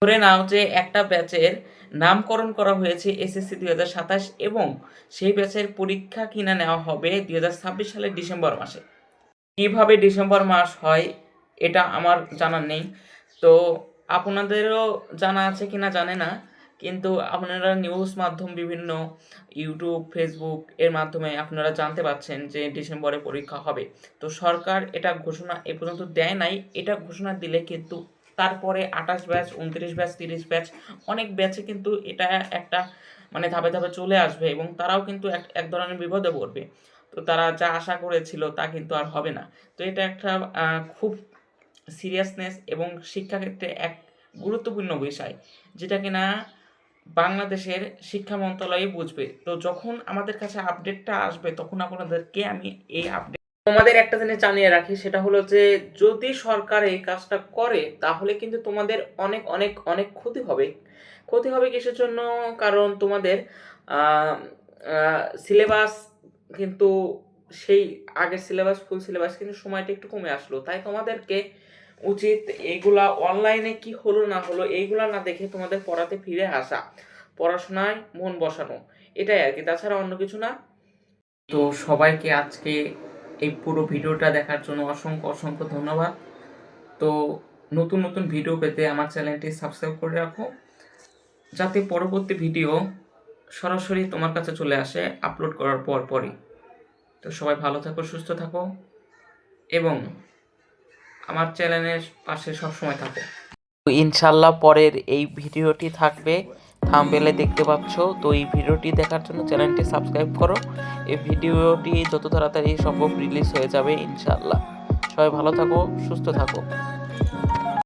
ধরে নাও যে একটা ব্যাচের নামকরণ করা হয়েছে এসএসসি 2027 এবং সেই ব্যাচের পরীক্ষা কিনা নেওয়া হবে 2026 সালের ডিসেম্বর মাসে। কিভাবে ডিসেম্বর মাস হয় এটা আমার জানা নেই, তো আপনাদেরও জানা আছে কিনা জানে না, কিন্তু আপনারা নিউজ মাধ্যম বিভিন্ন ইউটিউব ফেসবুক এর মাধ্যমে আপনারা জানতে পাচ্ছেন যে ডিসেম্বরে পরীক্ষা হবে। তো সরকার এটা ঘোষণা এ পর্যন্ত দেয় নাই, এটা ঘোষণা দিলে কিন্তু তারপরে 28 ব্যাচ 29 ব্যাচ 30 ব্যাচ অনেক ব্যাচে কিন্তু এটা একটা মানে ধাপে ধাপে চলে আসবে এবং তারাও কিন্তু এক এক ধরনের বিপদে পড়বে। তো তারা যা আশা করেছিল তা কিন্তু আর হবে না। তো এটা একটা খুব সিরিয়াসনেস এবং শিক্ষাক্ষেত্রে এক গুরুত্বপূর্ণ বিষয়, যেটা কিনা বাংলাদেশের শিক্ষা মন্ত্রণালয় বুঝবে। তো যখন আমাদের কাছে আপডেটটা আসবে তখন আপনাদেরকে আমি এই আপডেট তোমাদের একটা জিনিস জানিয়ে রাখি, সেটা হলো যে যদি সরকার এই কাজটা করে তাহলে কিন্তু তোমাদের অনেক অনেক অনেক ক্ষতি হবে। ক্ষতি হবে কিসের জন্য? কারণ তোমাদের সিলেবাস কিন্তু সেই আগের সিলেবাস ফুল সিলেবাস কিন্তু সময়টা একটু কমে আসলো, তাই তোমাদেরকে উচিত এইগুলা অনলাইনে কি হলো না হলো এইগুলা না দেখে তোমাদের পড়াতে ফিরে আসা, পড়াশোনায় মন বসানো, এটাই আর কি, তাছাড়া অন্য কিছু না। তো সবাইকে আজকে এই পুরো ভিডিওটা দেখার জন্য অসংখ্য অসংখ্য ধন্যবাদ। তো নতুন নতুন ভিডিও পেতে আমার চ্যানেলটি সাবস্ক্রাইব করে রাখো, যাতে পরবর্তী ভিডিও সরাসরি তোমার কাছে চলে আসে আপলোড করার পরই। তো সবাই ভালো থাকো, সুস্থ থাকো এবং আমার চ্যানেলের পাশে সবসময় থাকো। ইনশাল্লাহ পরের এই ভিডিওটি থাকবে, থাম্বনেলে দেখতে পাচ্ছ। তো এই ভিডিওটি দেখার জন্য চ্যানেলটি সাবস্ক্রাইব করো। এই ভিডিওটি যত তাড়াতাড়ি সম্ভব রিলিজ হয়ে যাবে ইনশাল্লাহ। সবাই ভালো থাকো, সুস্থ থাকো।